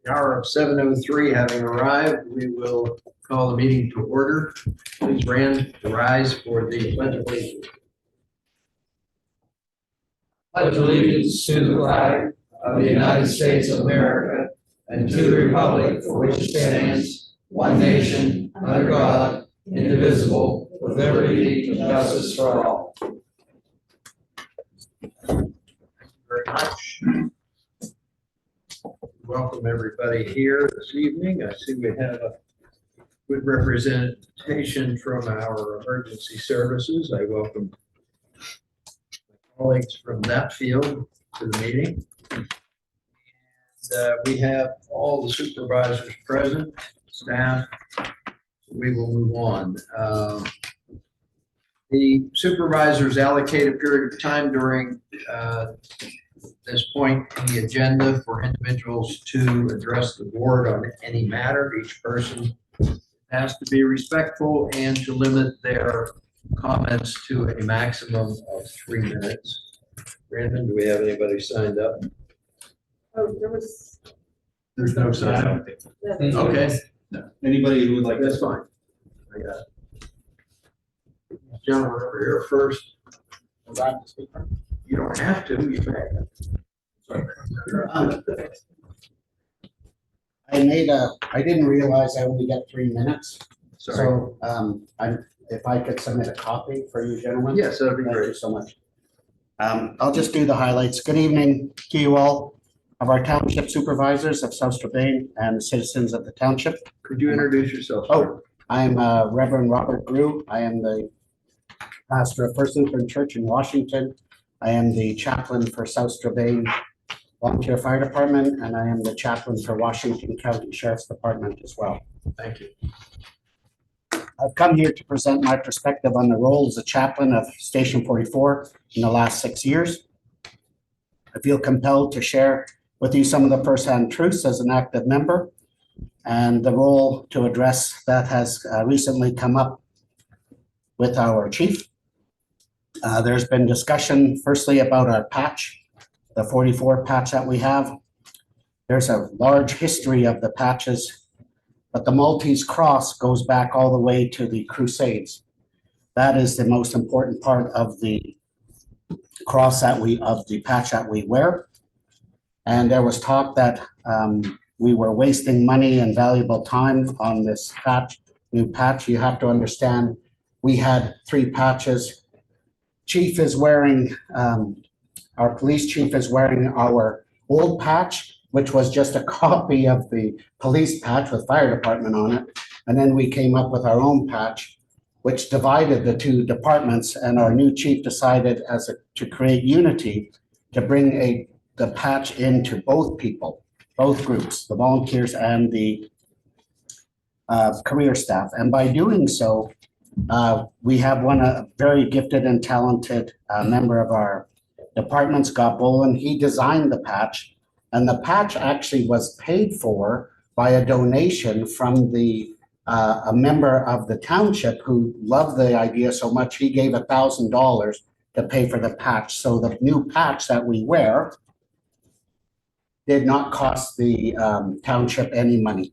The hour of 7:03 having arrived, we will call the meeting to order. Please, Rand, rise for the pledge of allegiance. Pledge allegiance to the flag of the United States of America and to the republic for which it stands, one nation, under God, indivisible, with liberty and justice for all. Thank you very much. Welcome everybody here this evening. I see we have a good representation from our emergency services. I welcome my colleagues from that field to the meeting. And we have all the supervisors present, staff. We will move on. The supervisors allocate a period of time during this point in the agenda for individuals to address the board on any matter. Each person has to be respectful and to limit their comments to a maximum of 3 minutes. Brandon, do we have anybody signed up? Oh, There's no sign up. Okay, No. Anybody who would like that's this? fine. I got it. Gentleman over here first. You don't have to, you may. I didn't realize I only get 3 minutes. Sorry. So, if I could submit a copy for you gentlemen. Yes, that'd be Thank you great. so much. I'll just do the highlights. Good evening to you all of our township supervisors of South Strabane and citizens of the township. Could you introduce yourself? Oh, I am Reverend Robert Grew. I am the pastor of First Lutheran Church in Washington. I am the chaplain for South Strabane Volunteer Fire Department, and I am the chaplain for Washington County Sheriff's Department as well. Thank you. I've come here to present my perspective on the role as a chaplain of Station 44 in the last 6 years. I feel compelled to share with you some of the firsthand truths as an active member and the role to address that has recently come up with our chief. There's been discussion firstly about our patch, the 44 patch that we have. There's a large history of the patches, but the Maltese cross goes back all the way to the Crusades. That is the most important part of the cross of the patch that we wear. And there was talk that we were wasting money and valuable time on this new patch. You have to understand, we had 3 patches. Chief is wearing, our police chief is wearing our old patch, which was just a copy of the police patch with fire department on it. And then we came up with our own patch, which divided the 2 departments. And our new chief decided to create unity, to bring the patch into both people, both groups, the volunteers and the career staff. And by doing so, we have a very gifted and talented member of our department, Scott Boland. He designed the patch, and the patch actually was paid for by a donation from a member of the township who loved the idea so much. He gave $1,000 to pay for the patch. So the new patch that we wear did not cost the township any money.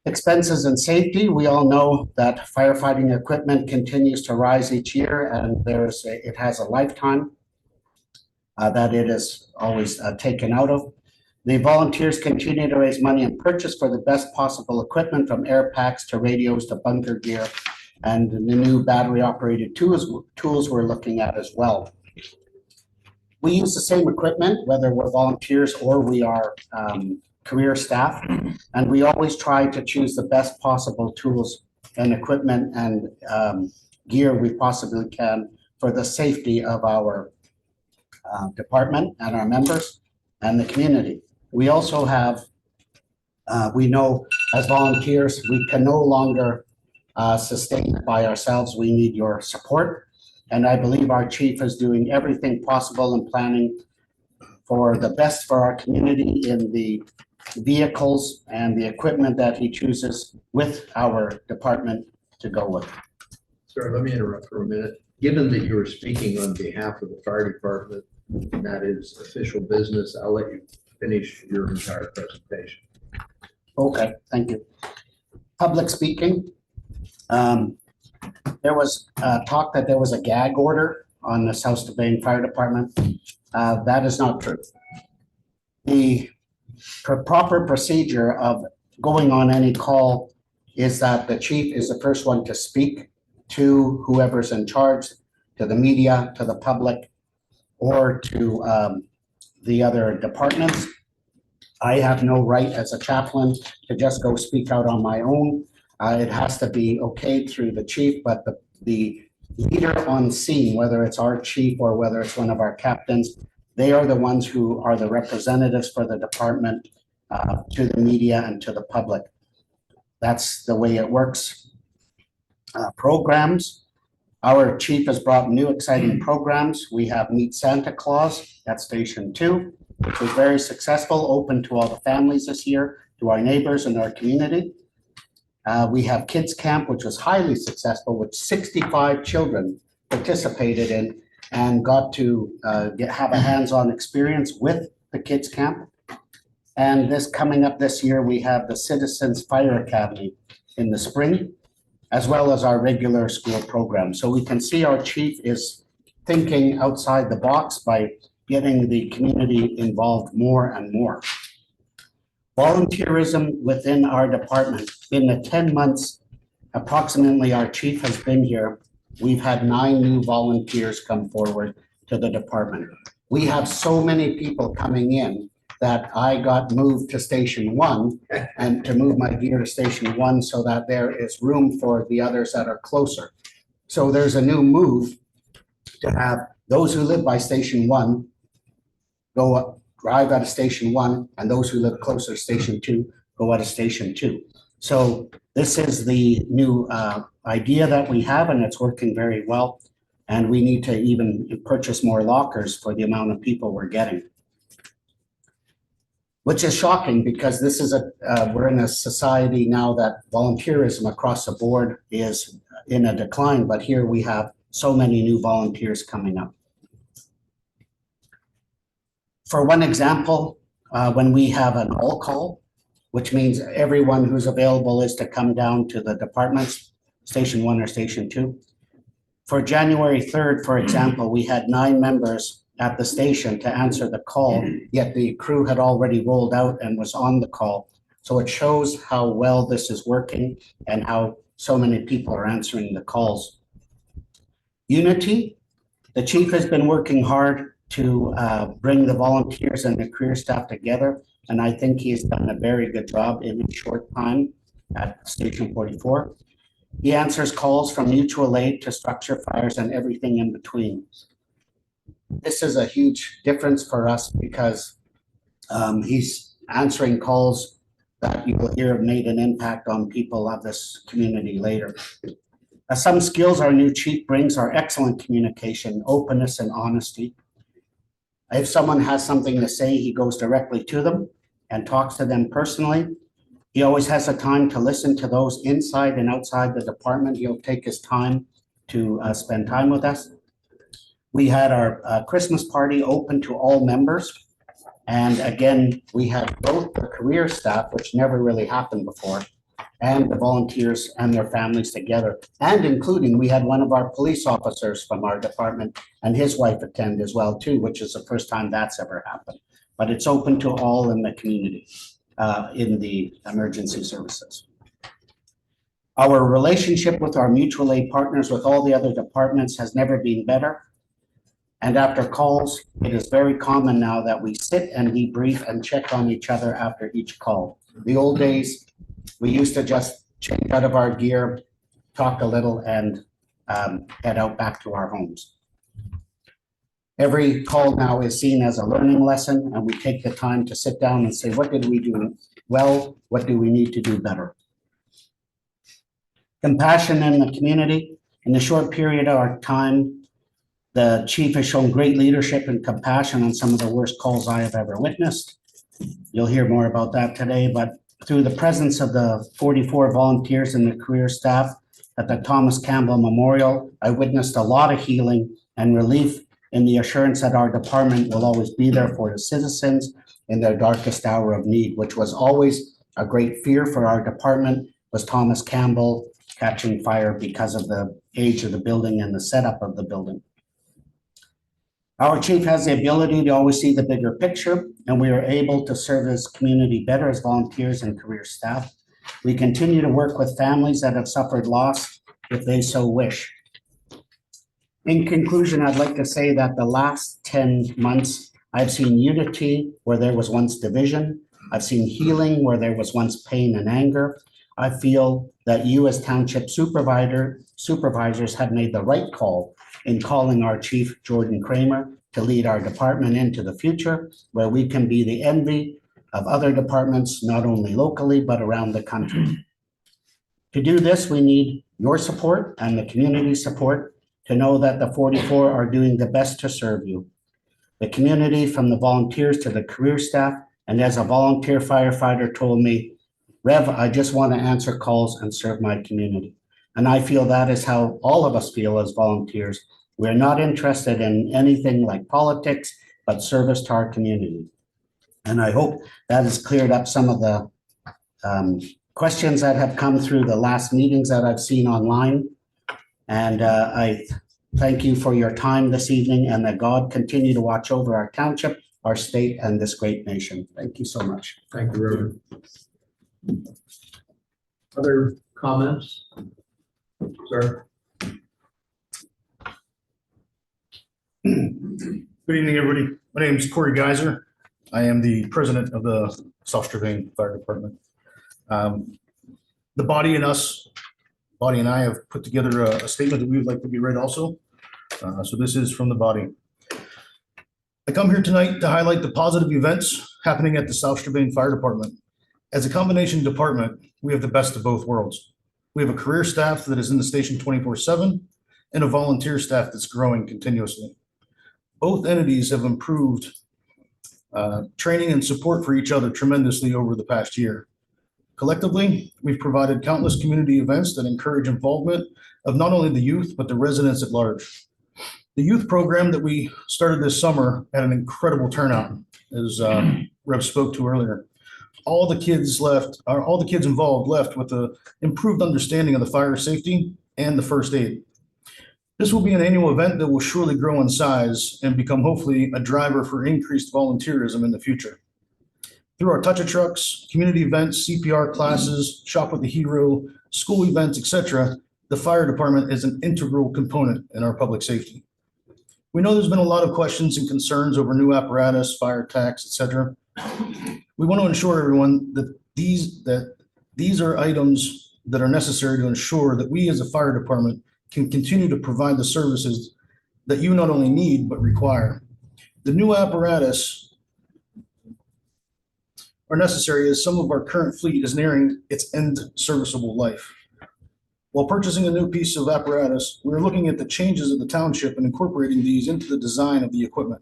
Expenses and safety. We all know that firefighting equipment continues to rise each year, and it has a lifetime that it is always taken out of. The volunteers continue to raise money and purchase for the best possible equipment, from air packs to radios to bunker gear, and the new battery operated tools we're looking at as well. We use the same equipment, whether we're volunteers or we are career staff, and we always try to choose the best possible tools and equipment and gear we possibly can for the safety of our department and our members and the community. We also have, we know as volunteers, we can no longer sustain it by ourselves. We need your support. And I believe our chief is doing everything possible and planning for the best for our community in the vehicles and the equipment that he chooses with our department to go with. Sir, let me interrupt for a minute. Given that you are speaking on behalf of the fire department, and that is official business, I'll let you finish your entire presentation. Okay, thank you. Public speaking. There was talk that there was a gag order on the South Strabane Fire Department. That is not true. The proper procedure of going on any call is that the chief is the first one to speak to whoever's in charge, to the media, to the public, or to the other departments. I have no right as a chaplain to just go speak out on my own. It has to be okayed through the chief, but the leader on scene, whether it's our chief or whether it's one of our captains, they are the ones who are the representatives for the department to the media and to the public. That's the way it works. Programs. Our chief has brought new exciting programs. We have Meet Santa Claus at Station 2, which was very successful, open to all the families this year, to our neighbors and our community. We have Kids Camp, which was highly successful, with 65 children participated in and got to have a hands-on experience with the Kids Camp. And this coming up this year, we have the Citizens Fire Academy in the spring, as well as our regular school program. So we can see our chief is thinking outside the box by getting the community involved more and more. Volunteerism within our department. In the 10 months, approximately our chief has been here, we've had 9 new volunteers come forward to the department. We have so many people coming in that I got moved to Station 1 and to move my gear to Station 1 so that there is room for the others that are closer. So there's a new move to have those who live by Station 1 go up, drive out of Station 1, and those who live closer to Station 2 go out of Station 2. So this is the new idea that we have, and it's working very well. And we need to even purchase more lockers for the amount of people we're getting. Which is shocking because this is we're in a society now that volunteerism across the board is in a decline, but here we have so many new volunteers coming up. For one example, when we have an all call, which means everyone who's available is to come down to the departments, Station 1 or Station 2. For January 3rd, for example, we had 9 members at the station to answer the call, yet the crew had already rolled out and was on the call. So it shows how well this is working and how so many people are answering the calls. Unity, the chief has been working hard to bring the volunteers and the career staff together, and I think he's done a very good job in a short time at Station 44. He answers calls from mutual aid to structure fires and everything in between. This is a huge difference for us because he's answering calls that you will hear have made an impact on people of this community later. Some skills our new chief brings are excellent communication, openness, and honesty. If someone has something to say, he goes directly to them and talks to them personally. He always has the time to listen to those inside and outside the department. He'll take his time to spend time with us. We had our Christmas party open to all members. And again, we had both the career staff, which never really happened before, and the volunteers and their families together. And including, we had one of our police officers from our department and his wife attend as well too, which is the first time that's ever happened. But it's open to all in the community, in the emergency services. Our relationship with our mutual aid partners with all the other departments has never been better. And after calls, it is very common now that we sit and debrief and check on each other after each call. The old days, we used to just change out of our gear, talk a little, and head out back to our homes. Every call now is seen as a learning lesson, and we take the time to sit down and say, what did we do well? What do we need to do better? Compassion in the community. In the short period of our time, the chief has shown great leadership and compassion on some of the worst calls I have ever witnessed. You'll hear more about that today, but through the presence of the 44 volunteers and the career staff at the Thomas Campbell Memorial, I witnessed a lot of healing and relief in the assurance that our department will always be there for the citizens in their darkest hour of need, which was always a great fear for our department, was Thomas Campbell catching fire because of the age of the building and the setup of the building. Our chief has the ability to always see the bigger picture, and we are able to serve his community better as volunteers and career staff. We continue to work with families that have suffered loss if they so wish. In conclusion, I'd like to say that the last 10 months, I've seen unity where there was once division. I've seen healing where there was once pain and anger. I feel that you as Township supervisors have made the right call in calling our chief, Jordan Kramer, to lead our department into the future, where we can be the envy of other departments, not only locally, but around the country. To do this, we need your support and the community support to know that the 44 are doing the best to serve you. The community, from the volunteers to the career staff, and as a volunteer firefighter told me, Rev, I just want to answer calls and serve my community. And I feel that is how all of us feel as volunteers. We're not interested in anything like politics, but service to our community. And I hope that has cleared up some of the questions that have come through the last meetings that I've seen online. And I thank you for your time this evening, and that God continue to watch over our township, our state, and this great nation. Thank you so much. Thank you, Reverend. Other comments? Sir? Good evening, everybody. My name is Corey Geiser. I am the president of the South Strabane Fire Department. The body and I have put together a statement that we would like to be read also. So this is from the body. I come here tonight to highlight the positive events happening at the South Strabane Fire Department. As a combination department, we have the best of both worlds. We have a career staff that is in the station 24/7 and a volunteer staff that's growing continuously. Both entities have improved training and support for each other tremendously over the past year. Collectively, we've provided countless community events that encourage involvement of not only the youth, but the residents at large. The youth program that we started this summer had an incredible turnout, as Rev spoke to earlier. All the kids involved left with an improved understanding of the fire safety and the first aid. This will be an annual event that will surely grow in size and become hopefully a driver for increased volunteerism in the future. Through our touch of trucks, community events, CPR classes, shop with the hero, school events, etc., the fire department is an integral component in our public safety. We know there's been a lot of questions and concerns over new apparatus, fire tax, etc. We want to ensure everyone that these are items that are necessary to ensure that we as a fire department can continue to provide the services that you not only need, but require. The new apparatus are necessary as some of our current fleet is nearing its end serviceable life. While purchasing a new piece of apparatus, we're looking at the changes of the township and incorporating these into the design of the equipment.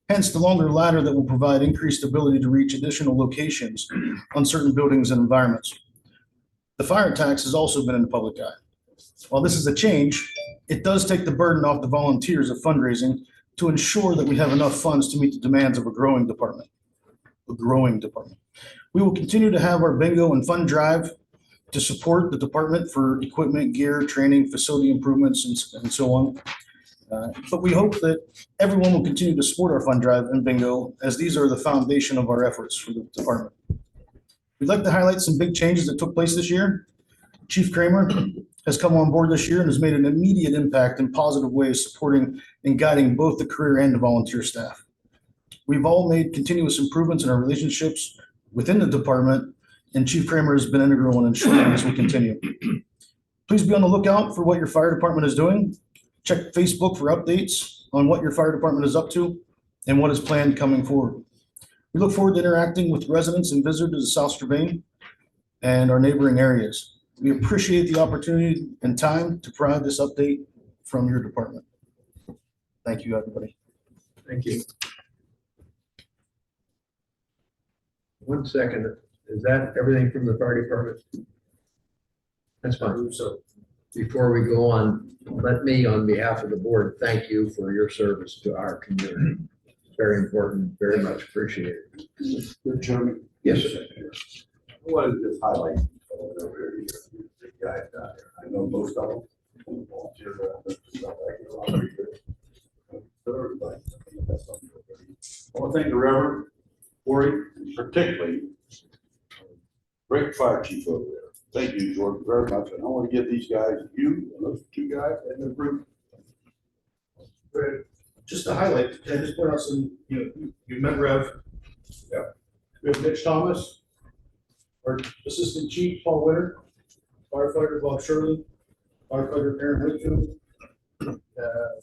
Hence the longer ladder that will provide increased ability to reach additional locations on certain buildings and environments. The fire tax has also been in the public eye. While this is a change, it does take the burden off the volunteers of fundraising to ensure that we have enough funds to meet the demands of a growing department. We will continue to have our bingo and fund drive to support the department for equipment, gear, training, facility improvements, and so on. But we hope that everyone will continue to support our fund drive and bingo, as these are the foundation of our efforts for the department. We'd like to highlight some big changes that took place this year. Chief Kramer has come on board this year and has made an immediate impact in positive ways, supporting and guiding both the career and the volunteer staff. We've all made continuous improvements in our relationships within the department, and Chief Kramer has been integral in ensuring this will continue. Please be on the lookout for what your fire department is doing. Check Facebook for updates on what your fire department is up to and what is planned coming forward. We look forward to interacting with residents and visitors of South Strabane and our neighboring areas. We appreciate the opportunity and time to provide this update from your department. Thank you, everybody. Thank you. 1 second. Is that everything from the fire department? That's fine. So before we go on, let me, on behalf of the board, thank you for your service to our community. Very important, very much appreciated. Mr. Chairman. Yes, sir. I wanted to just highlight the guys down there. I know most of them. Volunteer, stuff like that. Very good. For everybody. I want to thank the Reverend Corey, particularly great fire chief over there. Thank you, Jordan, very much. And I want to give these guys, you and those two guys and the group. Just to highlight, can I just point out some, you met Rev. Yeah. We have Mitch Thomas, our Assistant Chief Paul Winter, firefighter Bob Shirley, firefighter Aaron Whitfield,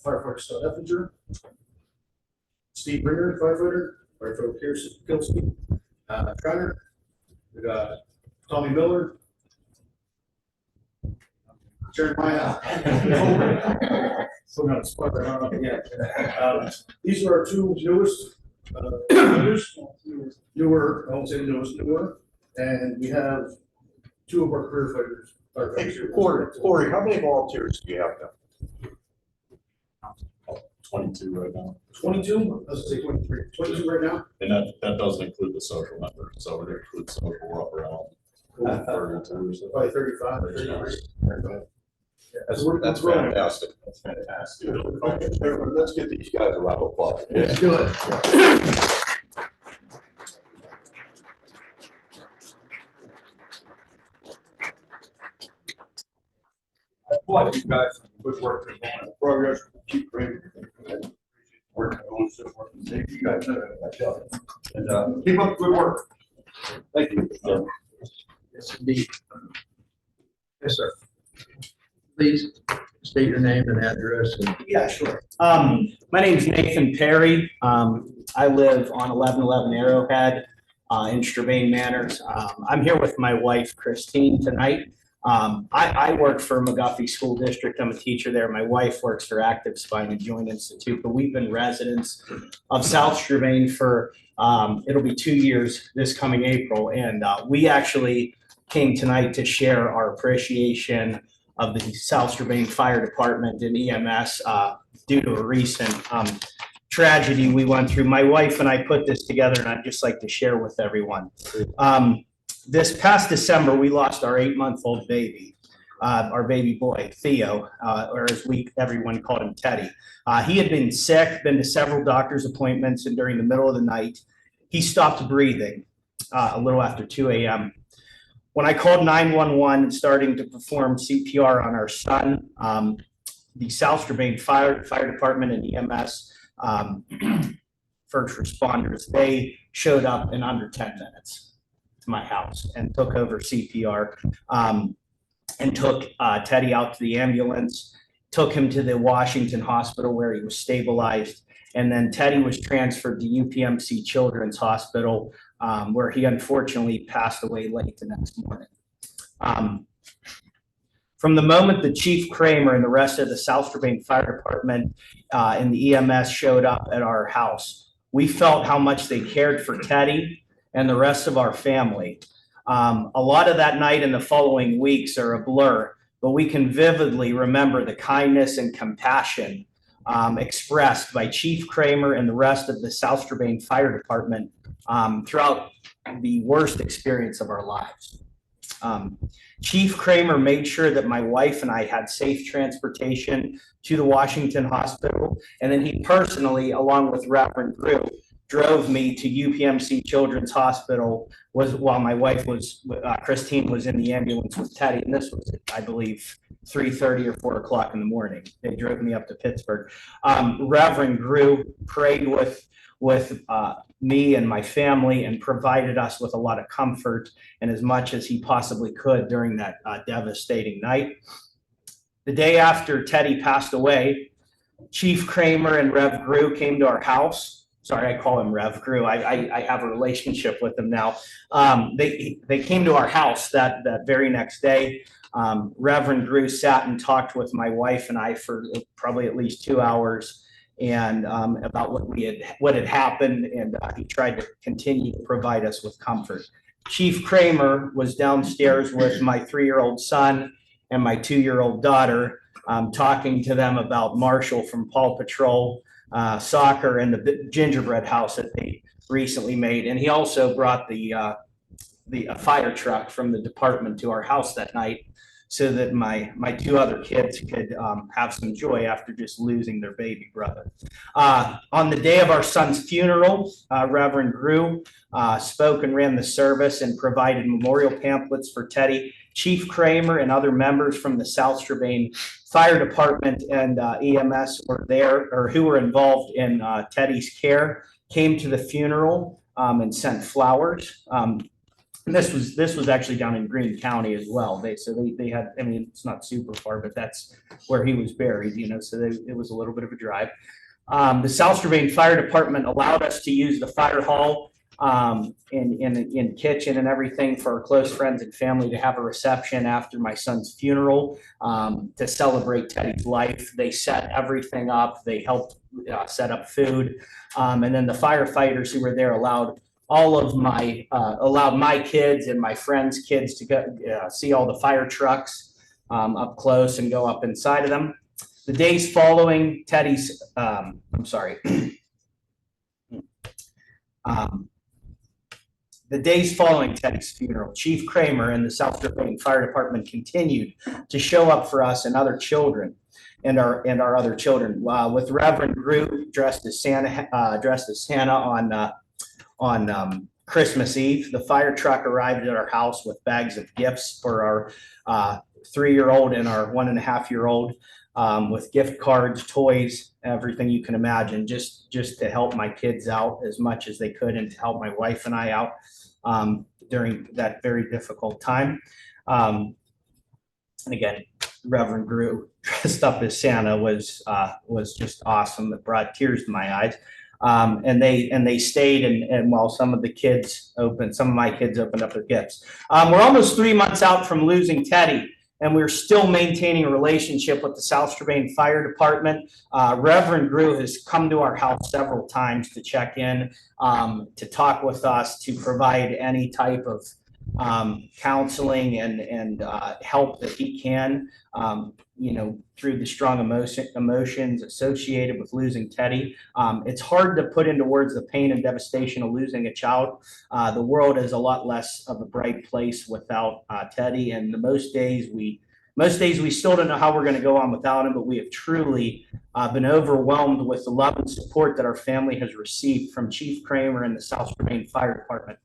firefighter Scott Effinger, Steve Ringer, firefighter Pierce Kilsky, Trotter, we got Tommy Miller, Jeremiah. Still got a spot there, huh? Yeah. These are our two newest, members. Newer, I won't say the newest, newer, and we have two of our career fighters. Corey, how many volunteers do you have now? 22 right now. 22, let's say 23, 22 right now. And that doesn't include the social members, so it includes social, we're up around 32 or so. Probably 35, 33. That's fantastic. That's fantastic. Okay, everybody, let's get these guys a round of applause. Let's do it. Applaud you guys for good work and progress. Keep great. Working on so working safe. You guys know that job. And keep up the good work. Thank you. Yes, indeed. Yes, sir. Please state your name and address. Yeah, sure. My name's Nathan Perry. I live on 1111 Arrowhead in Strabane Manors. I'm here with my wife, Christine, tonight. I work for McGuffey School District. I'm a teacher there. My wife works for Active Spine and Joint Institute, but we've been residents of South Strabane for, it'll be 2 years this coming April. And we actually came tonight to share our appreciation of the South Strabane Fire Department and EMS due to a recent tragedy we went through. My wife and I put this together, and I'd just like to share with everyone. This past December, we lost our 8-month-old baby, our baby boy, Theo, or as everyone called him, Teddy. He had been sick, been to several doctor's appointments, and during the middle of the night, he stopped breathing a little after 2 a.m. When I called 911 and starting to perform CPR on our son, the South Strabane Fire Department and EMS first responders, they showed up in under 10 minutes to my house and took over CPR and took Teddy out to the ambulance, took him to the Washington Hospital where he was stabilized. And then Teddy was transferred to UPMC Children's Hospital, where he unfortunately passed away late the next morning. From the moment that Chief Kramer and the rest of the South Strabane Fire Department and the EMS showed up at our house, we felt how much they cared for Teddy and the rest of our family. A lot of that night and the following weeks are a blur, but we can vividly remember the kindness and compassion expressed by Chief Kramer and the rest of the South Strabane Fire Department throughout the worst experience of our lives. Chief Kramer made sure that my wife and I had safe transportation to the Washington Hospital, and then he personally, along with Reverend Grew, drove me to UPMC Children's Hospital while my wife was, Christine, was in the ambulance with Teddy, and this was, I believe, 3:30 or 4 o'clock in the morning. They drove me up to Pittsburgh. Reverend Grew prayed with me and my family and provided us with a lot of comfort and as much as he possibly could during that devastating night. The day after Teddy passed away, Chief Kramer and Rev Grew came to our house. Sorry, I call him Rev Grew. I have a relationship with him now. They came to our house that very next day. Reverend Grew sat and talked with my wife and I for probably at least 2 hours and about what had happened, and he tried to continue to provide us with comfort. Chief Kramer was downstairs with my 3-year-old son and my 2-year-old daughter, talking to them about Marshall from Paw Patrol, soccer and the gingerbread house that they recently made. And he also brought the fire truck from the department to our house that night so that my two other kids could have some joy after just losing their baby brother. On the day of our son's funeral, Reverend Grew spoke and ran the service and provided memorial pamphlets for Teddy. Chief Kramer and other members from the South Strabane Fire Department and EMS were there, or who were involved in Teddy's care, came to the funeral and sent flowers. And this was actually down in Greene County as well. They had, I mean, it's not super far, but that's where he was buried, you know, so it was a little bit of a drive. The South Strabane Fire Department allowed us to use the fire hall in kitchen and everything for our close friends and family to have a reception after my son's funeral to celebrate Teddy's life. They set everything up. They helped set up food. And then the firefighters who were there allowed my kids and my friends' kids to go see all the fire trucks up close and go up inside of them. The days following Teddy's, the days following Teddy's funeral, Chief Kramer and the South Strabane Fire Department continued to show up for us and other children and our other children. With Reverend Grew dressed as Santa on Christmas Eve, the fire truck arrived at our house with bags of gifts for our 3-year-old and our 1.5-year-old, with gift cards, toys, everything you can imagine, just to help my kids out as much as they could and to help my wife and I out during that very difficult time. And again, Reverend Grew dressed up as Santa was just awesome. It brought tears to my eyes. And they stayed and while some of my kids opened up their gifts. We're almost 3 months out from losing Teddy, and we're still maintaining a relationship with the South Strabane Fire Department. Reverend Grew has come to our house several times to check in, to talk with us, to provide any type of counseling and help that he can, through the strong emotions associated with losing Teddy. It's hard to put into words the pain and devastation of losing a child. The world is a lot less of a bright place without Teddy, and most days we still don't know how we're going to go on without him, but we have truly been overwhelmed with the love and support that our family has received from Chief Kramer and the South Strabane Fire Department.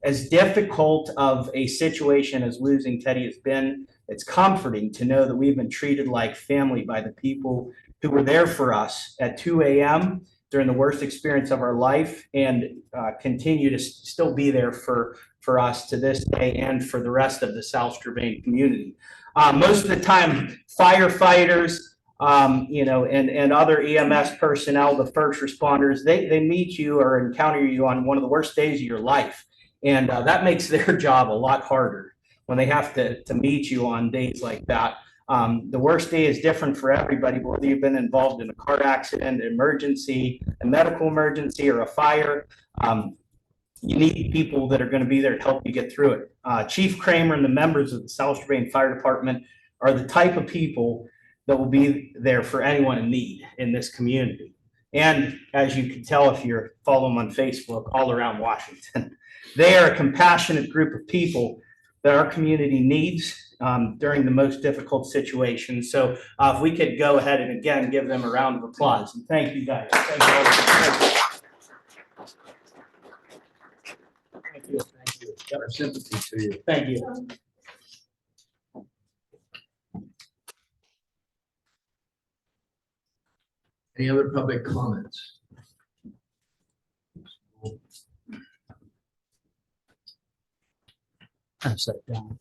As difficult of a situation as losing Teddy has been, it's comforting to know that we've been treated like family by the people who were there for us at 2 a.m. during the worst experience of our life, and continue to still be there for us to this day and for the rest of the South Strabane community. Most of the time, firefighters, and other EMS personnel, the first responders, they meet you or encounter you on one of the worst days of your life. And that makes their job a lot harder when they have to meet you on days like that. The worst day is different for everybody, whether you've been involved in a car accident, emergency, a medical emergency, or a fire. You need people that are going to be there to help you get through it. Chief Kramer and the members of the South Strabane Fire Department are the type of people that will be there for anyone in need in this community. And as you can tell if you're following them on Facebook, all around Washington. They are a compassionate group of people that our community needs during the most difficult situations. So if we could go ahead and again give them a round of applause. And thank you guys. Thank you. Thank you. Got our sympathy to you. Thank you. Any other public comments? I'm set down.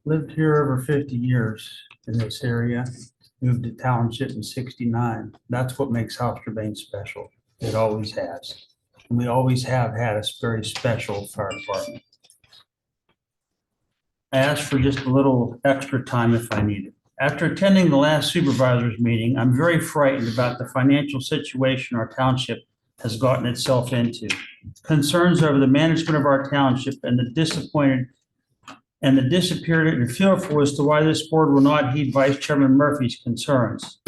Lived here over 50 years in this area, moved to Township in '69. That's what makes South Strabane special. It always has. And we always have had a very special fire department. I asked for just a little extra time if I need it. After attending the last supervisors meeting, I'm very frightened about the financial situation our township has gotten itself into. Concerns over the management of our township and the disappointed and the disappeared and fearful as to why this board will not heed Vice Chairman Murphy's concerns.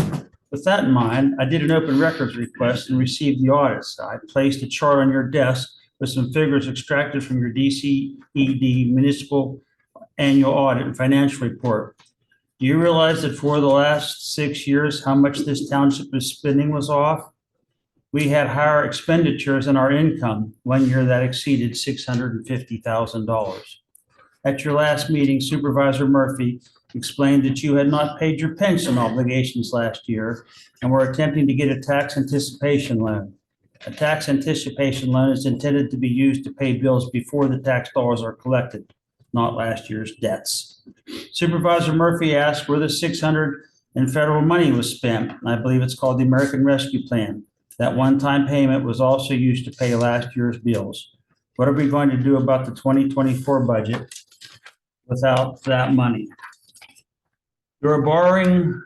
With that in mind, I did an open records request and received the audits. I placed a chart on your desk with some figures extracted from your DCED municipal annual audit and financial report. Do you realize that for the last 6 years, how much this township is spending was off? We had higher expenditures than our income 1 year that exceeded $650,000. At your last meeting, Supervisor Murphy explained that you had not paid your pension obligations last year and were attempting to get a tax anticipation loan. A tax anticipation loan is intended to be used to pay bills before the tax dollars are collected, not last year's debts. Supervisor Murphy asked where the $600 in federal money was spent. I believe it's called the American Rescue Plan. That one-time payment was also used to pay last year's bills. What are we going to do about the 2024 budget without that money? You're borrowing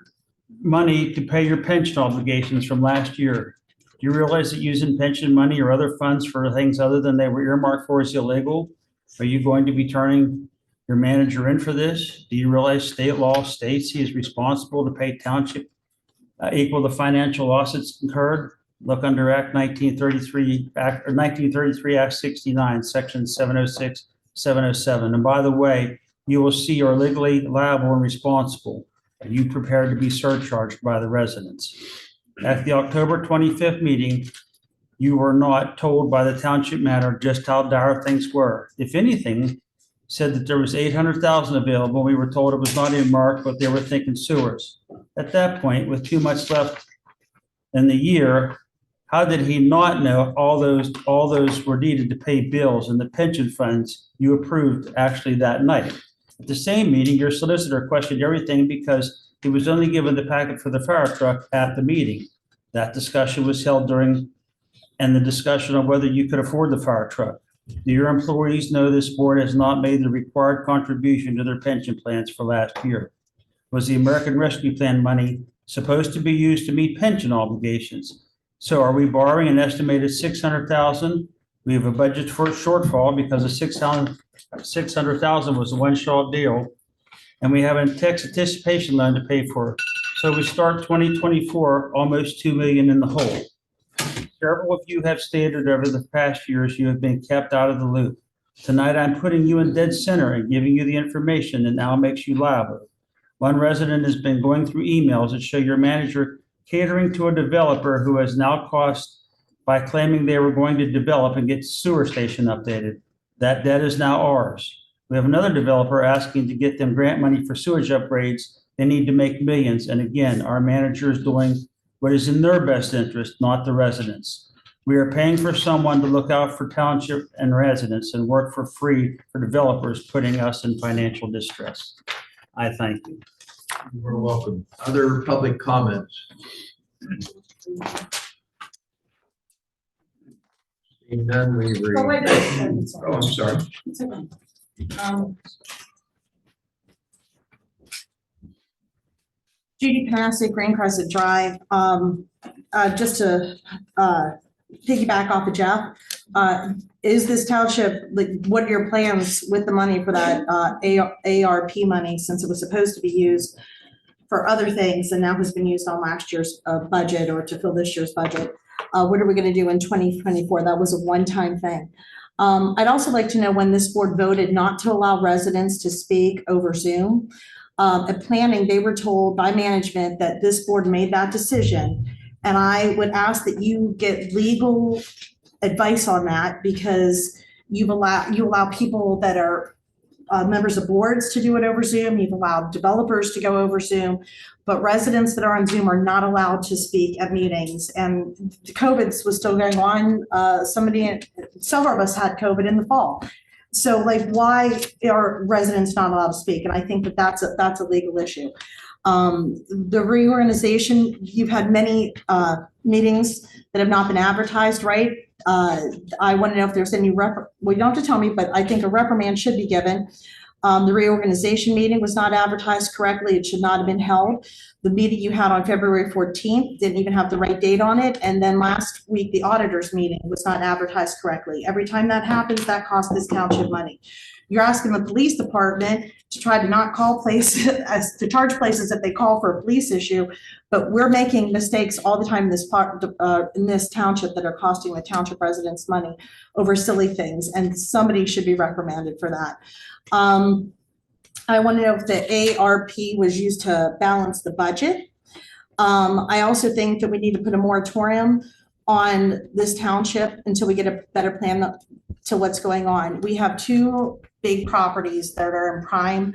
money to pay your pension obligations from last year. Do you realize that using pension money or other funds for things other than they were earmarked for is illegal? Are you going to be turning your manager in for this? Do you realize state law states he is responsible to pay township equal the financial losses incurred? Look under Act 1933, Act 69, Section 706, 707. And by the way, you will see you're legally liable and responsible. Are you prepared to be surcharged by the residents? At the October 25th meeting, you were not told by the township manager just how dire things were. If anything, said that there was $800,000 available. We were told it was not earmarked, but they were thinking sewers. At that point, with 2 months left in the year, how did he not know all those were needed to pay bills and the pension funds you approved actually that night? At the same meeting, your solicitor questioned everything because he was only given the packet for the fire truck at the meeting. That discussion was held during the discussion of whether you could afford the fire truck. Do your employees know this board has not made the required contribution to their pension plans for last year? Was the American Rescue Plan money supposed to be used to meet pension obligations? So are we borrowing an estimated $600,000? We have a budget for shortfall because the $600,000 was a one-shot deal, and we have a tax anticipation loan to pay for. So we start 2024 almost $2 million in the hole. Several of you have stated over the past years you have been kept out of the loop. Tonight I'm putting you in dead center and giving you the information that now makes you liable. One resident has been going through emails that show your manager catering to a developer who has now cost by claiming they were going to develop and get sewer station updated. That debt is now ours. We have another developer asking to get them grant money for sewage upgrades. They need to make millions. And again, our manager is doing what is in their best interest, not the residents. We are paying for someone to look out for township and residents and work for free for developers putting us in financial distress. I thank you. You're welcome. Other public comments? Seeing none, we read. Oh, wait a minute. Oh, I'm sorry. It's okay. Judy Panassi, Green Crescent Drive. Just to piggyback off of Jeff, is this township, like, what are your plans with the money for that ARP money, since it was supposed to be used for other things and now has been used on last year's budget or to fill this year's budget? What are we going to do in 2024? That was a one-time thing. I'd also like to know when this board voted not to allow residents to speak over Zoom. At planning, they were told by management that this board made that decision. And I would ask that you get legal advice on that, because you allow people that are members of boards to do it over Zoom. You've allowed developers to go over Zoom, but residents that are on Zoom are not allowed to speak at meetings. And COVID was still going on. Several of us had COVID in the fall. So, like, why are residents not allowed to speak? And I think that that's a legal issue. The reorganization, you've had many meetings that have not been advertised, right? I want to know if there's any well, you don't have to tell me, but I think a reprimand should be given. The reorganization meeting was not advertised correctly. It should not have been held. The meeting you had on February 14th didn't even have the right date on it. And then last week, the auditors meeting was not advertised correctly. Every time that happens, that costs this township money. You're asking the police department to try to not call places, to charge places if they call for a police issue. But we're making mistakes all the time in this township that are costing the township residents money over silly things, and somebody should be reprimanded for that. I want to know if the ARP was used to balance the budget. I also think that we need to put a moratorium on this township until we get a better plan to what's going on. We have two big properties that are in prime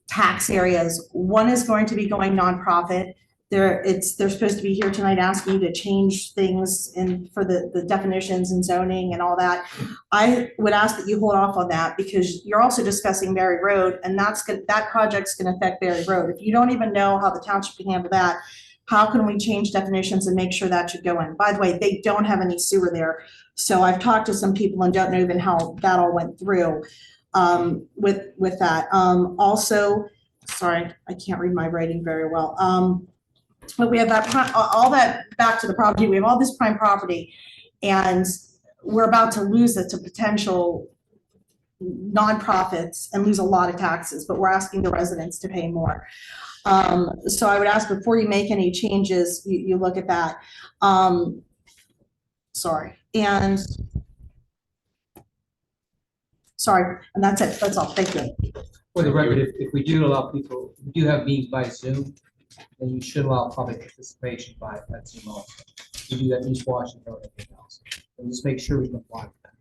tax areas. One is going to be going nonprofit. They're supposed to be here tonight asking you to change things for the definitions and zoning and all that. I would ask that you hold off on that because you're also discussing Berry Road, and that project's gonna affect Berry Road. If you don't even know how the township can handle that, how can we change definitions and make sure that should go in? By the way, they don't have any sewer there. So I've talked to some people and don't know even how that all went through with that. Also, sorry, I can't read my writing very well. But we have all that back to the property. We have all this prime property and we're about to lose it to potential nonprofits and lose a lot of taxes, but we're asking the residents to pay more. So I would ask before you make any changes, you look at that. Sorry. And that's it. That's all. Thank you. For the record, if we do allow people, we do have meetings by Zoom, then you should allow public participation by that Zoom also. We do that in East Washington or anything else. And just make sure we comply with that.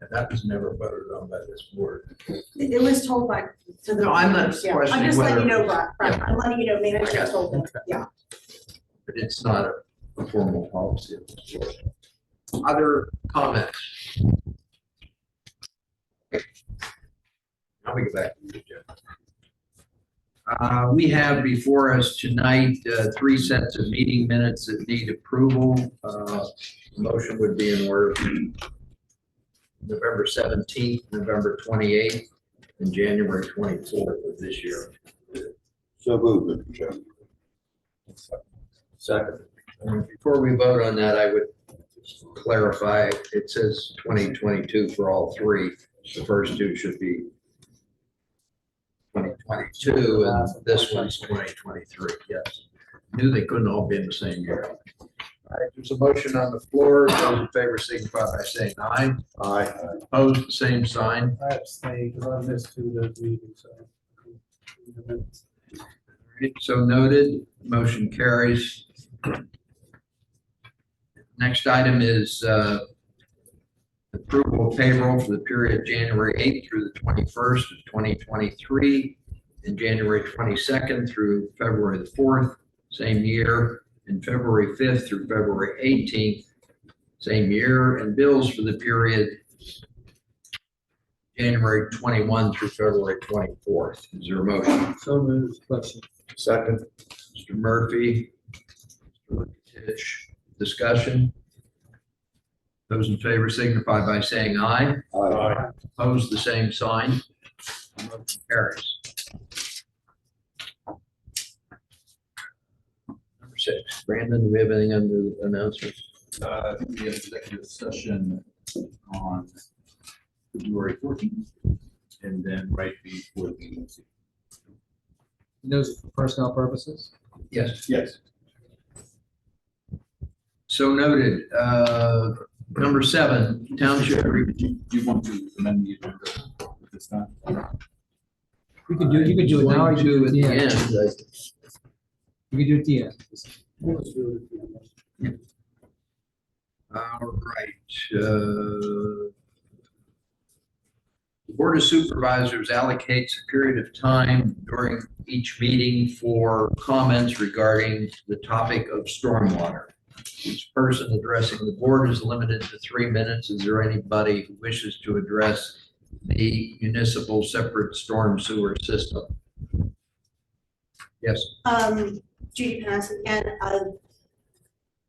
And that was never voted on by this board. It was told by. No, I'm not Yeah, I'm questioning just letting you know, whether- Brad. I'm letting you know, management told them. Yeah. But it's not a formal policy. Other comments? Now we go back to the agenda. We have before us tonight 3 sets of meeting minutes that need approval. Motion would be in order. November 17th, November 28th, and January 24th of this year. So moved, Mr. Chairman. Second. And before we vote on that, I would clarify, it says 2022 for all three. The first two should be 2022, and this one's 2023, yes. Knew they couldn't all be in the same year. All right, there's a motion on the floor. Those in favor signify by saying aye. Aye. Opposed, the same sign. I abstain because I missed 2 of those meetings, so. All right, so noted, motion carries. Next item is approval of payroll for the period January 8th through the 21st of 2023 and January 22nd through February the 4th, same year, and February 5th through February 18th, same year, and bills for the period January 21 through February 24th. Is there a motion? So moved. Question. Second. Mr. Murphy, Mr. Lukich, discussion? Those in favor signify by saying aye. Aye. Opposed, the same sign. Motion carries. Number 6, Brandon, do we have anything under announcements? I think we have executive session on February 14th, and then right before the meeting. Those are for personnel purposes? Yes. Yes. So noted. Number 7, Township. Do you want to amend the agenda at this time? You can do it now or you can do it at the end. end. You can do it at the end. All right. The Board of Supervisors allocates a period of time during each meeting for comments regarding the topic of stormwater. Each person addressing the board is limited to 3 minutes. Is there anybody who wishes to address the municipal separate storm sewer system? Yes. Judy Pass again,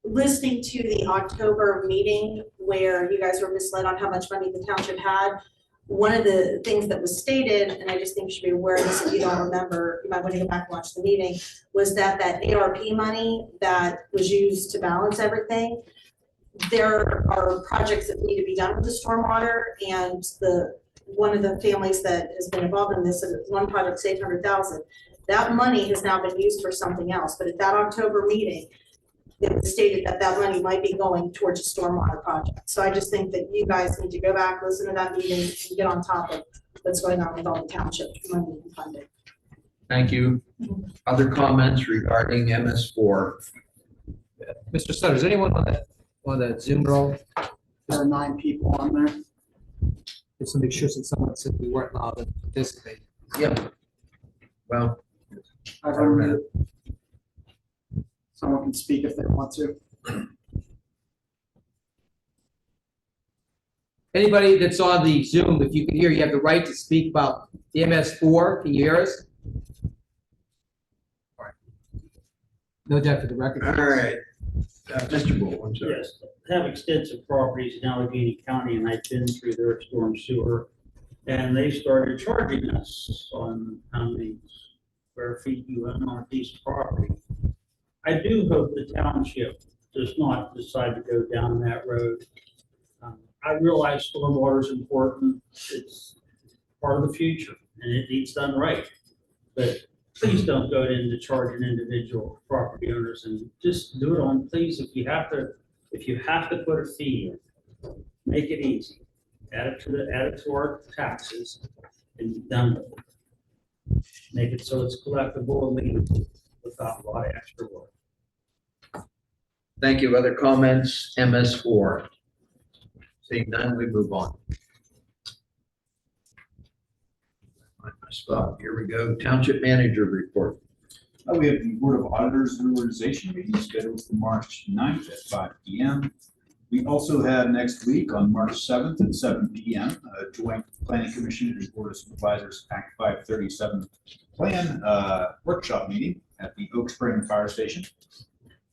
listening to the October meeting where you guys were misled on how much money the township had. One of the things that was stated, and I just think you should be aware of this if you don't remember, you might want to go back and watch the meeting, was that ARP money that was used to balance everything, there are projects that need to be done with the stormwater, and the one of the families that has been involved in this, and one project saved 100,000. That money has now been used for something else, but at that October meeting, it was stated that that money might be going towards a stormwater project. So I just think that you guys need to go back, listen to that meeting, and get on top of what's going on with all the township money and funding. Thank you. Other comments regarding MS4? Mr. Sutter, is anyone on that Zoom roll? There are 9 people on there. Just to make sure since someone said we weren't allowed to participate. Yep. Well, I've unmuted. Someone can speak if they want to. Anybody that's on the Zoom, if you can hear, you have the right to speak about the MS4. Can you hear us? All right. No doubt for the record. all right. Mr. Bull, I'm sorry. Yes, I have extensive properties in Allegheny County, and I've been through their storm sewer. And they started charging us on how many square feet you own on a piece of property. I do hope the township does not decide to go down that road. I realize stormwater is important. It's part of the future, and it needs done right. But please don't go into charging individual property owners, and just do it on, please, if you have to put a fee in, make it easy. Add it to our taxes and be done with it. Make it so it's collectible and legal without a lot of extra work. Thank you. Other comments? MS4. Seeing none, we move on. Find my spot. Here we go. Township manager report. We have the Board of Auditors reorganization meeting scheduled for March 9th at 5 p.m. We also have next week on March 7th at 7 p.m. a joint planning commission and Board of Supervisors Act 537 plan workshop meeting at the Oak Spring Fire Station.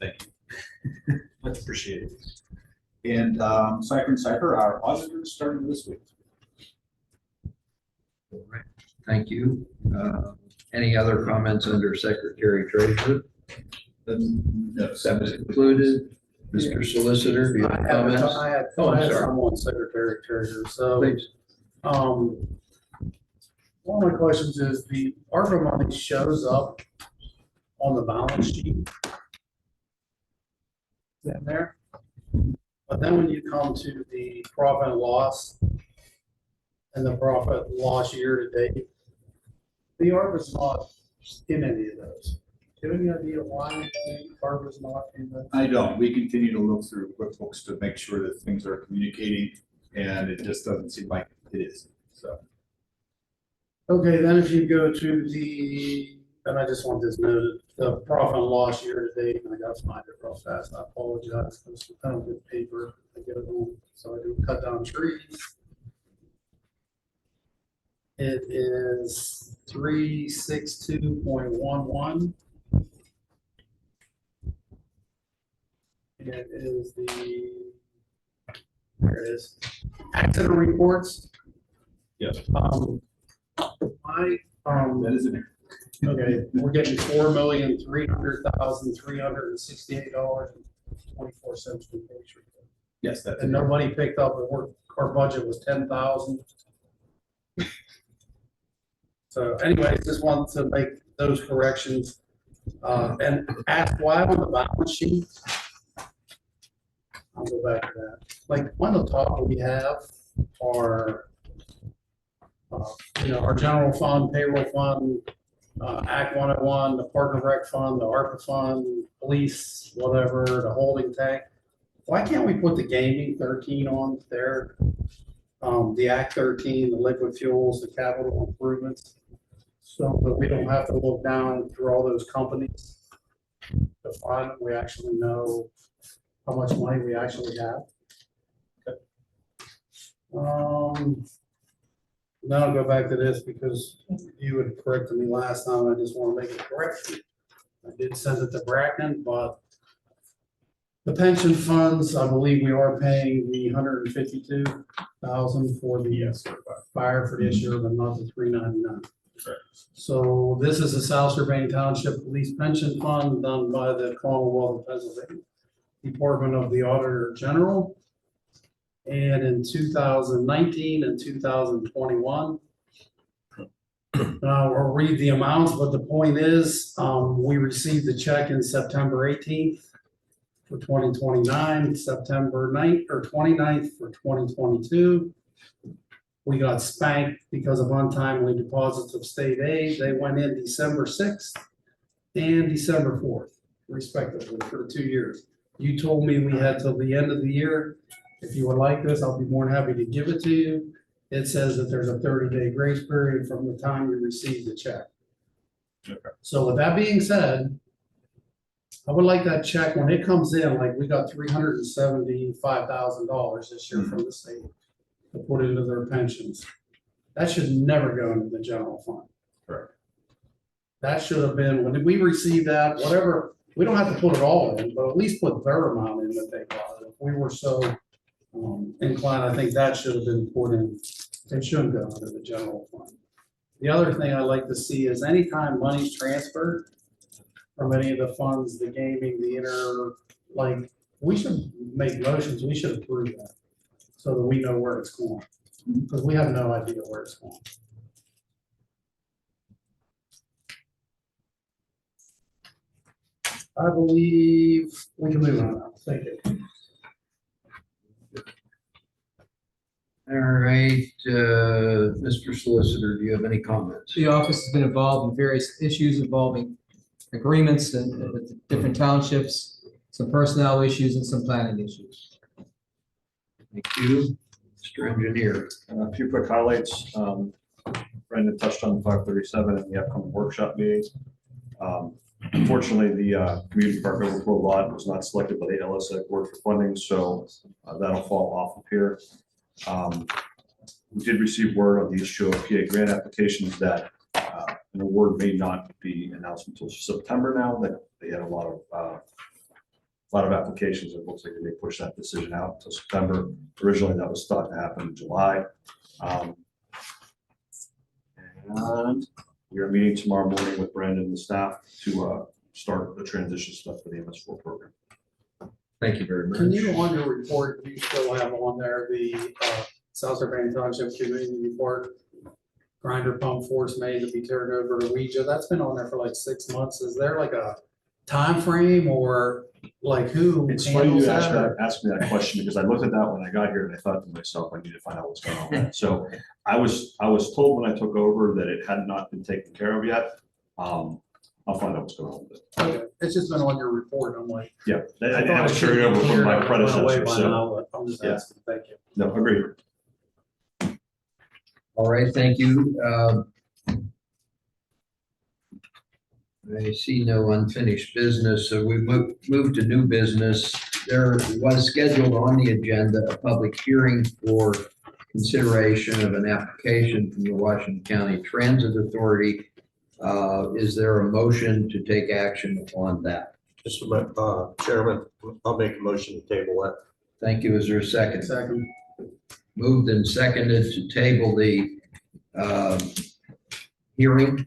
Thank you. Much appreciated. And Cypher, our auditors starting this week. All right. Thank you. Any other comments under secretary treasurer? No, That was included. Mr. Solicitor, do you have comments? Oh, I'm sorry. I'm on secretary treasurer, so, Please. one of my questions is the ARPA money shows up on the balance sheet. Is that there? But then when you come to the profit and loss and the profit and loss year to date, the ARPA's not in any of those. Do you have any idea why the ARPA's not in the? I don't. We continue to look through QuickBooks to make sure that things are communicating, and it just doesn't seem like it is. So. Okay, then if you go to the, and I just want this noted, the profit and loss year to date, and I gotta find it real fast, I apologize, because I don't get paper, I get it home, so I do cut down trees. It is 362.11. It is the, there it is, accident reports. Yes. That is in there. Okay, we're getting $4,300,368.24 from page report. Yes, that's. And nobody picked up the work, our budget was 10,000. So anyways, just wanted to make those corrections, and ask why on the balance sheet. I'll go back to that. Like, on the top, we have our, our general fund, payroll fund, Act 101, the Park and Rec fund, the ARPA fund, police, whatever, the holding tank. Why can't we put the gaming 13 on there? The Act 13, the liquid fuels, the capital improvements, so that we don't have to look down through all those companies to find that we actually know how much money we actually have. Now I'll go back to this because you had corrected me last time. I just want to make a correction. I did send it to Bracken, but the pension funds, I believe we are paying the 152,000 for the fire for this year, but not the 399. So this is the South Strabane Township Police Pension Fund done by the Commonwealth of Pennsylvania Department of the Auditor General. and in 2019 and 2021. I'll read the amounts, but the point is, we received the check in September 18th for 2029, September 9th or 29th for 2022. We got spanked because of untimely deposits of state aid. They went in December 6th and December 4th, respectively, for 2 years. You told me we had till the end of the year. If you would like this, I'll be more than happy to give it to you. It says that there's a 30-day grace period from the time you receive the check. Okay. So with that being said, I would like that check when it comes in, like we got $375,000 this year from the state to put into their pensions. That should never go into the general fund. Correct. That should have been, when we receive that, whatever, we don't have to put it all in, but at least put their amount in that they got. If we were so inclined, I think that should have been put in. It shouldn't go into the general fund. The other thing I like to see is anytime money's transferred from any of the funds, the gaming, the like, we should make motions, we should approve that so that we know where it's going, because we have no idea where it's going. I believe we can move on now. Thank you. All right, Mr. Solicitor, do you have any comments? The office has been involved in various issues involving agreements and with different townships, some personnel issues and some planning issues. Thank you. Mr. Engineer. A few quick highlights. Brendan touched on 537 and the upcoming workshop meetings. Unfortunately, the community park overflow lot was not selected by the LSA board for funding, so that'll fall off of here. We did receive word on the issue of PA grant applications that an award may not be announced until September now, that they had a lot of applications. It looks like they may push that decision out until September. Originally, that was thought to happen in July. And we are meeting tomorrow morning with Brandon and the staff to start the transition stuff for the MS4 program. Thank you very much. Can you, on your report, you still have on there the South Strabane Township Community Report? Grinder pump force main to be turned over to Ouija. That's been on there for like 6 months. Is there like a time frame or like who It's funny handles you that? ask me that question because I looked at that when I got here and I thought to myself, I need to find out what's going on with that. So I was told when I took over that it had not been taken care of yet. I'll find out what's going on with it. Okay, it's just been on your report. I'm like. Yeah, I thought have it it should carried be over from clear, my it went away predecessor, by so, now, but I'm just yeah. asking. Thank you. no, agreed. All right, thank you. I see no unfinished business, so we move to new business. There was scheduled on the agenda a public hearing for consideration of an application from the Washington County Transit Authority. Is there a motion to take action on that? Mr. Chairman, I'll make a motion to table that. Thank you. Is there a second? Second. Moved and seconded to table the hearing.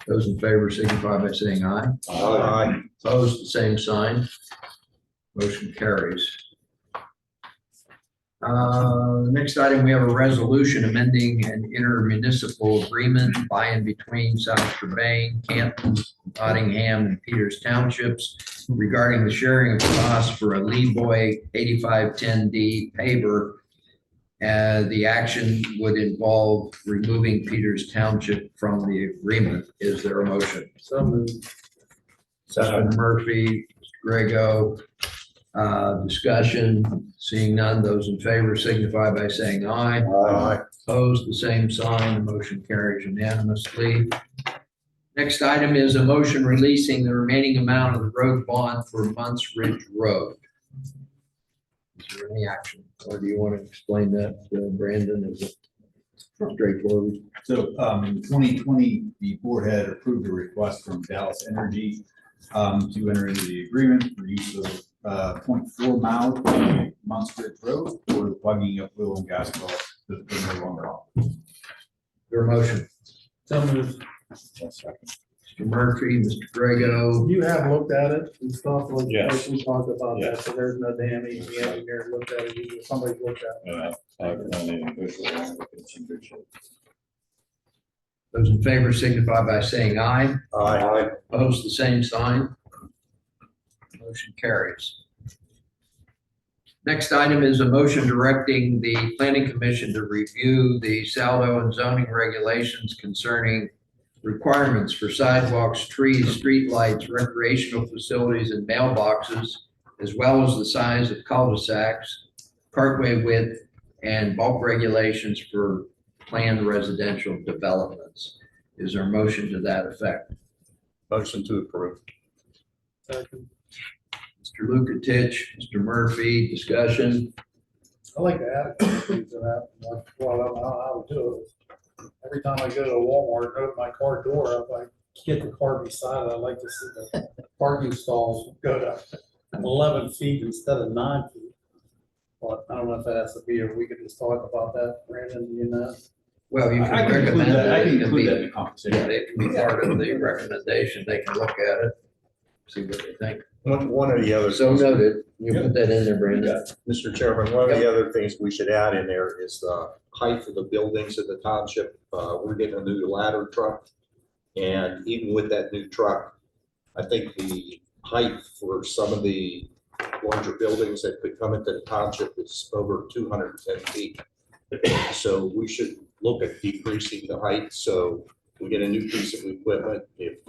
Those in favor signify by saying aye. Aye. Opposed, the same sign. Motion carries. Next item, we have a resolution amending an intermunicipal agreement by and between South Strabane, Canton, Nottingham, and Peters Townships regarding the sharing of costs for a Leeboy 8510D paver. The action would involve removing Peters Township from the agreement. Is there a motion? So moved. Mr. Murphy, Mr. Grego, discussion, seeing none, those in favor signify by saying aye. Aye. Opposed, the same sign, the motion carries unanimously. Next item is a motion releasing the remaining amount of the road bond for Munts Ridge Road. Is there any action, or do you want to explain that, Brandon? Is it straightforward? So in 2020, the board had approved a request from Dallas Energy to enter into the agreement for use of 0.4 mile of Munts Ridge Road for the plugging of oil and gas wells that are no longer on. Your motion. So moved. Mr. Murphy, Mr. Grego. You have looked at it and stuff, like, Yes. we talked about that, Yes. so there's no damage, the engineer looked at it, either. Somebody looked at it. I've done any visual, it's in good shape. Those in favor signify by saying aye. Aye. Opposed, the same sign. Motion carries. Next item is a motion directing the planning commission to review the saldo and zoning regulations concerning requirements for sidewalks, trees, streetlights, recreational facilities, and mailboxes, as well as the size of cul-de-sacs, cartway width, and bulk regulations for planned residential developments. Is there a motion to that effect? Motion to approve. Second. Mr. Lukatich, Mr. Murphy, discussion. I like to add a couple things to that, like, well, I don't know how to do it. Every time I go to Walmart, and open my car door, if I get the car beside it, I like to see the parking stalls go to 11 feet instead of 9 feet. But I don't know if that has to be, or we could just talk about that, Brandon, you know? Well, you I can can include recommend that, I that. can It can include be, that in the conversation. it can be part of the recommendation. They can look at it, see what they think. One of the other. So noted. You put that in there, Brandon. Mr. Chairman, one of the other things we should add in there is the height of the buildings in the township. We're getting a new ladder truck. And even with that new truck, I think the height for some of the larger buildings that could come into the township is over 210 feet. So we should look at decreasing the height. So we get a new piece of equipment. If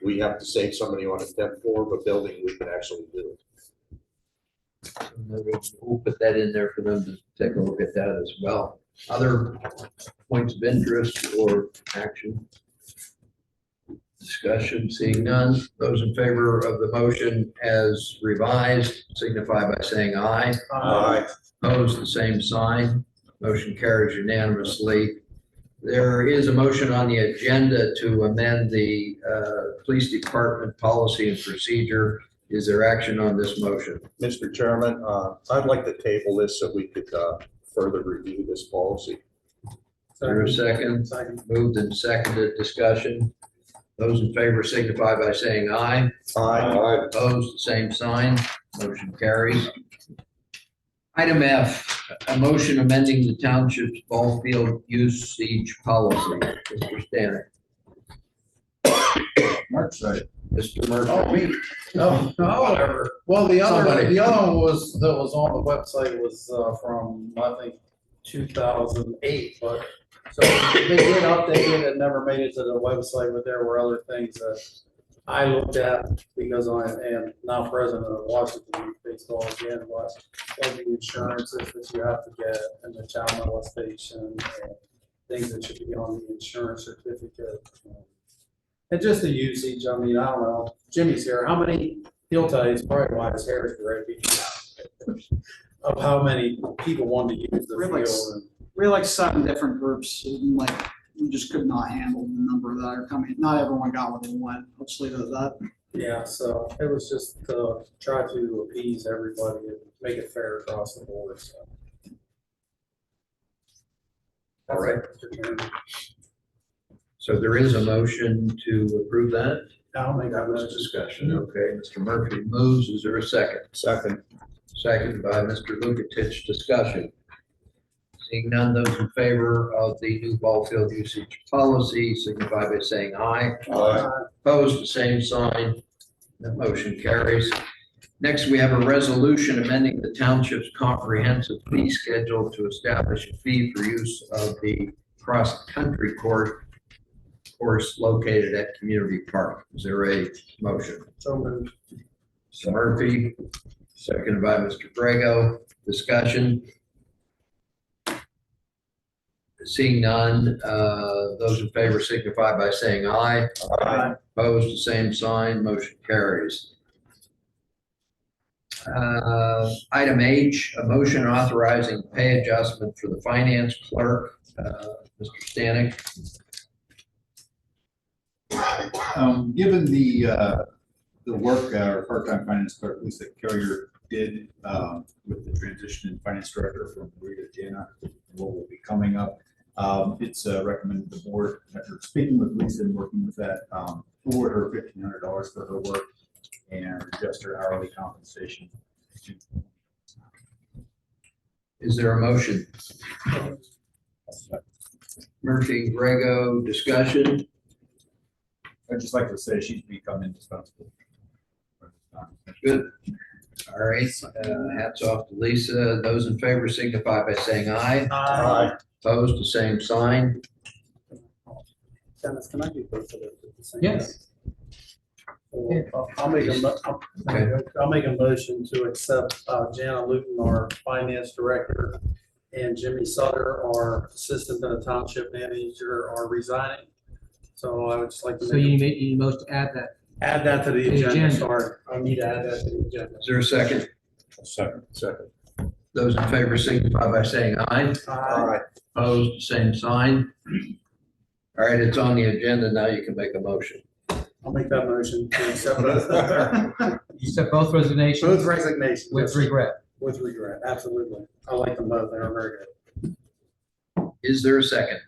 we have to save somebody on a 10th floor of a building, we can actually do it. We'll put that in there for them to take a look at that as well. Other points of interest or action? Discussion, seeing none. Those in favor of the motion as revised signify by saying aye. Aye. Opposed, the same sign. Motion carries unanimously. There is a motion on the agenda to amend the police department policy and procedure. Is there action on this motion? Mr. Chairman, I'd like to table this so we could further review this policy. Is there a second? Second. Moved and seconded, discussion. Those in favor signify by saying aye. Aye. Opposed, the same sign. Motion carries. Item F, a motion amending the township's ball field usage policy. Mr. Stanek. Mark, sorry. Mr. Oh, Murphy. me? No, Whatever. Well, the Somebody. other one was, that was on the website was from, I think, 2008, but, so they did update it and never made it to the website, but there were other things that I looked at because I am now president of Washington Youth Baseball again, but like the insurances that you have to get and the child molestation and things that should be on the insurance certificate. And just the usage, I mean, I don't know, Jimmy's here, how many, he'll tell you, it's probably why his hair is gray. Of how many people want to use the Really? field. And We had like 7 different groups, and like, we just could not handle the number that are coming. Not everyone got what they want. Let's leave it at that. Yeah, so it was just to try to appease everybody and make it fair across the board, so. All right. That's it, Mr. Chairman. So there is a motion to approve that? I'll make That that was motion. discussion. Okay, Mr. Murphy moves. Is there a second? Second. Second by Mr. Lukatich. Discussion. Seeing none, those in favor of the new ball field usage policy signify by saying aye. Aye. Opposed, the same sign. That motion carries. Next, we have a resolution amending the township's comprehensive fee schedule to establish a fee for use of the cross-country course located at Community Park. Is there a motion? So moved. Mr. Murphy, seconded by Mr. Grego. Discussion. Seeing none, those in favor signify by saying aye. Aye. Opposed, the same sign. Motion carries. Item H, a motion authorizing pay adjustment for the finance clerk. Mr. Stanek. Given the work our part-time finance clerk, Lisa Carrier, did with the transition in finance director from Maria Jana, what will be coming up, it's recommended the board, after speaking with Lisa and working with that, award her $1,500 for her work and adjust her hourly compensation. Is there a motion? Murphy, Grego, discussion? I'd just like to say she's become indispensable. Good. All right, hats off to Lisa. Those in favor signify by saying aye. Aye. Opposed, the same sign. Dennis, can I do both of those at the same time? Yes. I'll make a, Okay. I'll make a motion to accept Jana Luton, our finance director, and Jimmy Sutter, our assistant to the township manager, are resigning. So I would just like to So you make, need, you most add that. add that to the The agenda, agenda. sorry. I need to add that to the agenda. Is there a second? Second. Those in favor signify by saying aye. Aye. Opposed, same sign. All right, it's on the agenda. Now you can make a motion. I'll make that motion to accept both. You said both resignations. Both resignations. With regret. With regret, absolutely. I like them both, they're very good. Is there a second?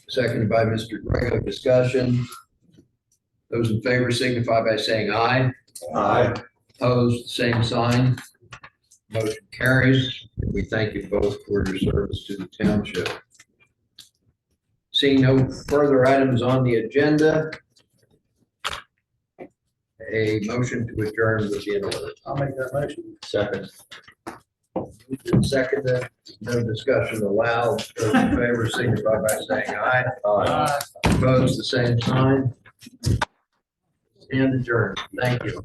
Seconded by Mr. Grego. Discussion. Those in favor signify by saying aye. Aye. Opposed, same sign. Motion carries. We thank you both for your service to the township. Seeing no further items on the agenda, a motion to adjourn would be in order. I'll make that motion. Second. Second, no discussion allowed. Those in favor signify by saying aye. Aye. Opposed, the same sign. And adjourned. Thank you.